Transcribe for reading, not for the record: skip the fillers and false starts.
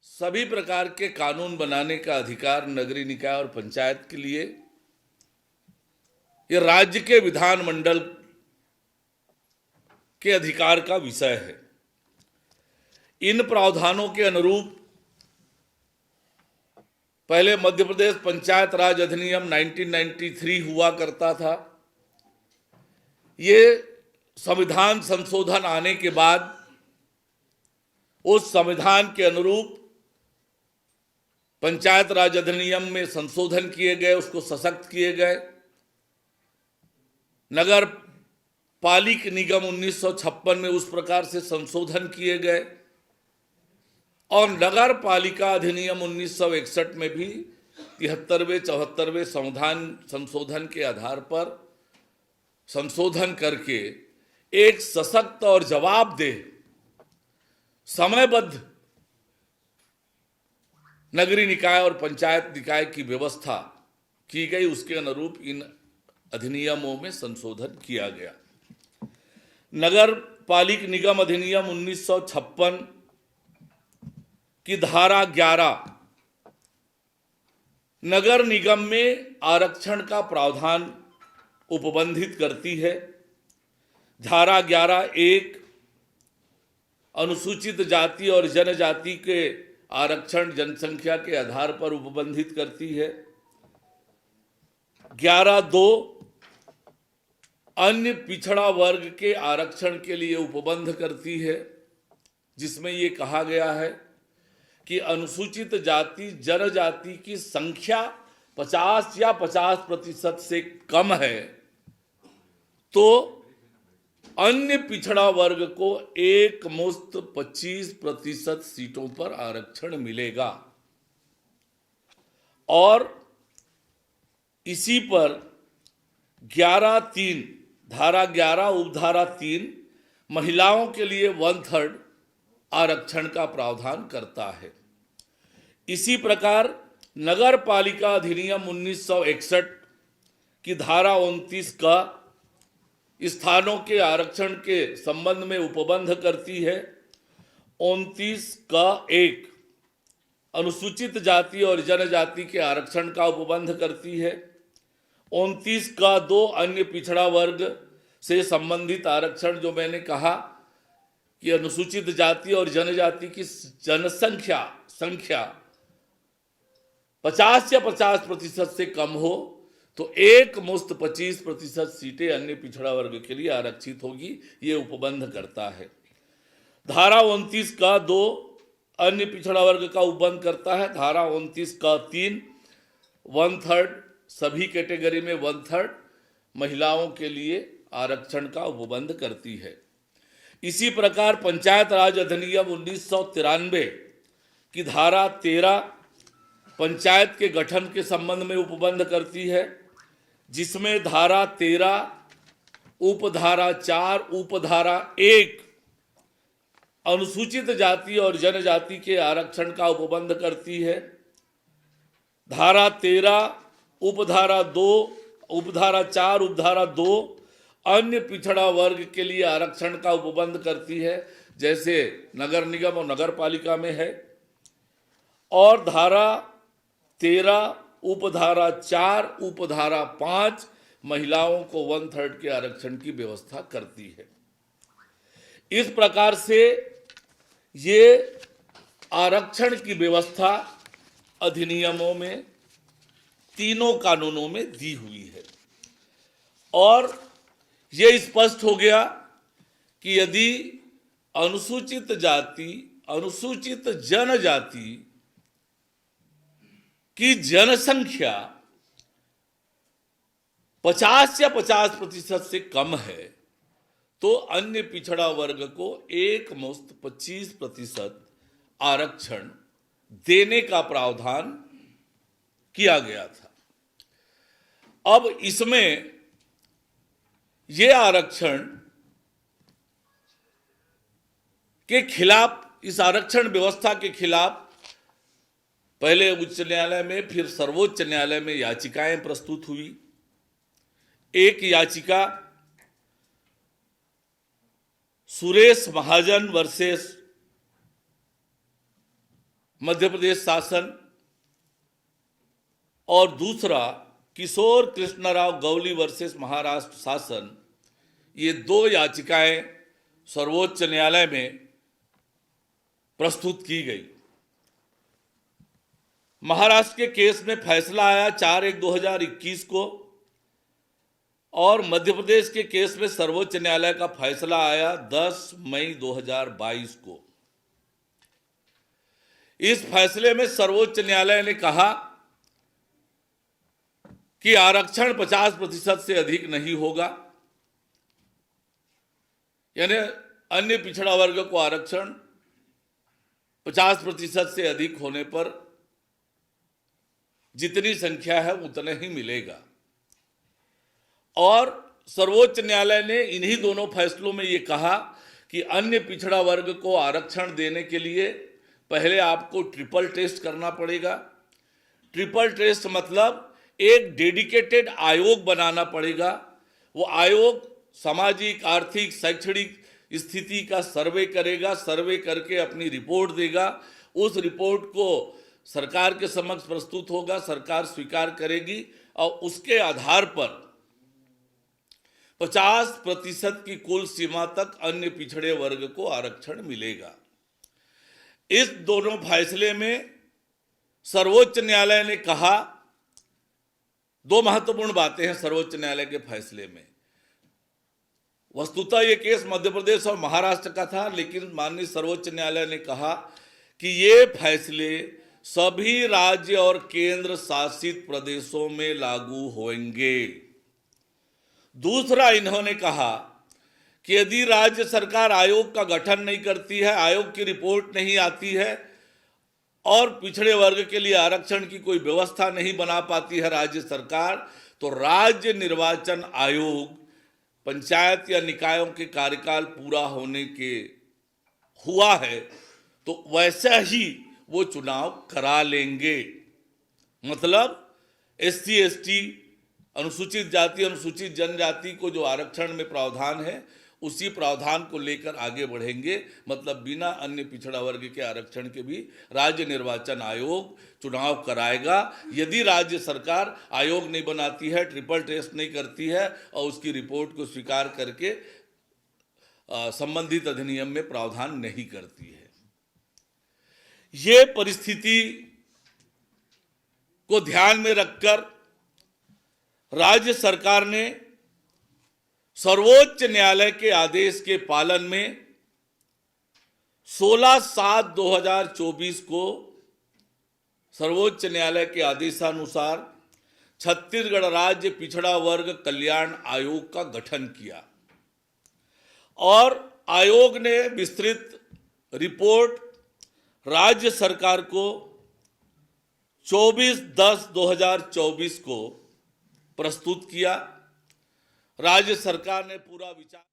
सभी प्रकार के कानून बनाने का अधिकार नगरीय निकाय और पंचायत के लिए यह राज्य के विधानमंडल के अधिकार का विषय है। इन प्रावधानों के अनुरूप पहले मध्य प्रदेश पंचायत राज अधिनियम 1993 हुआ करता था। ये संविधान संशोधन आने के बाद उस संविधान के अनुरूप पंचायत राज अधिनियम में संशोधन किए गए, उसको सशक्त किए गए। नगर पालिक निगम 1956 में उस प्रकार से संशोधन किए गए और नगर पालिका अधिनियम 1961 में भी 73वें 74वें संविधान संशोधन के आधार पर संशोधन करके एक सशक्त और जवाबदेह समयबद्ध नगरीय निकाय और पंचायत निकाय की व्यवस्था की गई। उसके अनुरूप इन अधिनियमों में संशोधन किया गया। नगर पालिक निगम अधिनियम 1956 की धारा 11 नगर निगम में आरक्षण का प्रावधान उपबंधित करती है। धारा 11(1) अनुसूचित जाति और जनजाति के आरक्षण जनसंख्या के आधार पर उपबंधित करती है। 11(2) अन्य पिछड़ा वर्ग के आरक्षण के लिए उपबंध करती है, जिसमें ये कहा गया है कि अनुसूचित जाति जनजाति की संख्या 50 या 50% से कम है तो अन्य पिछड़ा वर्ग को एक मुश्त 25% सीटों पर आरक्षण मिलेगा। और इसी पर 11(3) धारा 11 उपधारा 3 महिलाओं के लिए 1/3 आरक्षण का प्रावधान करता है। इसी प्रकार नगर पालिका अधिनियम 1961 की धारा 29 का स्थानों के आरक्षण के संबंध में उपबंध करती है। 29(1) अनुसूचित जाति और जनजाति के आरक्षण का उपबंध करती है। 29(2) अन्य पिछड़ा वर्ग से संबंधित आरक्षण, जो मैंने कहा कि अनुसूचित जाति और जनजाति की जनसंख्या 50 या 50% से कम हो तो एक मुश्त 25% सीटें अन्य पिछड़ा वर्ग के लिए आरक्षित होगी, ये उपबंध करता है। धारा 29(2) अन्य पिछड़ा वर्ग का उपबंध करता है। धारा 29(3) 1/3 सभी कैटेगरी में 1/3 महिलाओं के लिए आरक्षण का उपबंध करती है। इसी प्रकार पंचायत राज अधिनियम 1993 की धारा 13 पंचायत के गठन के संबंध में उपबंध करती है, जिसमें धारा 13 उपधारा 4 उपधारा 1 अनुसूचित जाति और जनजाति के आरक्षण का उपबंध करती है। धारा 13 उपधारा 2 उपधारा 4 उपधारा 2 अन्य पिछड़ा वर्ग के लिए आरक्षण का उपबंध करती है, जैसे नगर निगम और नगर पालिका में है। और धारा 13 उपधारा 4 उपधारा 5 महिलाओं को 1/3 के आरक्षण की व्यवस्था करती है। इस प्रकार से ये आरक्षण की व्यवस्था अधिनियमों में तीनों कानूनों में दी हुई है। और ये स्पष्ट हो गया कि यदि अनुसूचित जाति अनुसूचित जनजाति की जनसंख्या 50 या 50% से कम है तो अन्य पिछड़ा वर्ग को एक मुश्त 25% आरक्षण देने का प्रावधान किया गया था। अब इसमें ये आरक्षण के खिलाफ, इस आरक्षण व्यवस्था के खिलाफ पहले उच्च न्यायालय में फिर सर्वोच्च न्यायालय में याचिकाएं प्रस्तुत हुई। एक याचिका सुरेश महाजन वर्सेस मध्य प्रदेश शासन और दूसरा किशोर कृष्णराव गौली वर्सेस महाराष्ट्र शासन, ये दो याचिकाएं सर्वोच्च न्यायालय में प्रस्तुत की गई। महाराष्ट्र के केस में फैसला आया 4/1/2021 को और मध्य प्रदेश के केस में सर्वोच्च न्यायालय का फैसला आया 10 मई 2022 को। इस फैसले में सर्वोच्च न्यायालय ने कहा कि आरक्षण 50% से अधिक नहीं होगा, यानी अन्य पिछड़ा वर्ग को आरक्षण 50% से अधिक होने पर जितनी संख्या है उतने ही मिलेगा। और सर्वोच्च न्यायालय ने इन्हीं दोनों फैसलों में ये कहा कि अन्य पिछड़ा वर्ग को आरक्षण देने के लिए पहले आपको ट्रिपल टेस्ट करना पड़ेगा। ट्रिपल टेस्ट मतलब एक डेडिकेटेड आयोग बनाना पड़ेगा। वो आयोग सामाजिक, आर्थिक, शैक्षणिक स्थिति का सर्वे करेगा, सर्वे करके अपनी रिपोर्ट देगा। उस रिपोर्ट को सरकार के समक्ष प्रस्तुत होगा, सरकार स्वीकार करेगी और उसके आधार पर 50% की कुल सीमा तक अन्य पिछड़े वर्ग को आरक्षण मिलेगा। इस दोनों फैसले में सर्वोच्च न्यायालय ने कहा, दो महत्वपूर्ण बातें हैं सर्वोच्च न्यायालय के फैसले में। वस्तुतः ये केस मध्य प्रदेश और महाराष्ट्र का था, लेकिन माननीय सर्वोच्च न्यायालय ने कहा कि ये फैसले सभी राज्य और केंद्र शासित प्रदेशों में लागू होंगे। दूसरा, इन्होंने कहा कि यदि राज्य सरकार आयोग का गठन नहीं करती है, आयोग की रिपोर्ट नहीं आती है और पिछड़े वर्ग के लिए आरक्षण की कोई व्यवस्था नहीं बना पाती है राज्य सरकार, तो राज्य निर्वाचन आयोग पंचायत या निकायों के कार्यकाल पूरा होने के हुआ है तो वैसा ही वो चुनाव करा लेंगे। मतलब SC ST, अनुसूचित जाति, अनुसूचित जनजाति को जो आरक्षण में प्रावधान है उसी प्रावधान को लेकर आगे बढ़ेंगे। मतलब बिना अन्य पिछड़ा वर्ग के आरक्षण के भी राज्य निर्वाचन आयोग चुनाव कराएगा। यदि राज्य सरकार आयोग नहीं बनाती है, ट्रिपल टेस्ट नहीं करती है और उसकी रिपोर्ट को स्वीकार करके संबंधित अधिनियम में प्रावधान नहीं करती है। ये परिस्थिति को ध्यान में रखकर राज्य सरकार ने सर्वोच्च न्यायालय के आदेश के पालन में 16/7/2024 को सर्वोच्च न्यायालय के आदेशानुसार छत्तीसगढ़ राज्य पिछड़ा वर्ग कल्याण आयोग का गठन किया और आयोग ने विस्तृत रिपोर्ट राज्य सरकार को 24/10/2024 को प्रस्तुत किया। राज्य सरकार ने पूरा विचार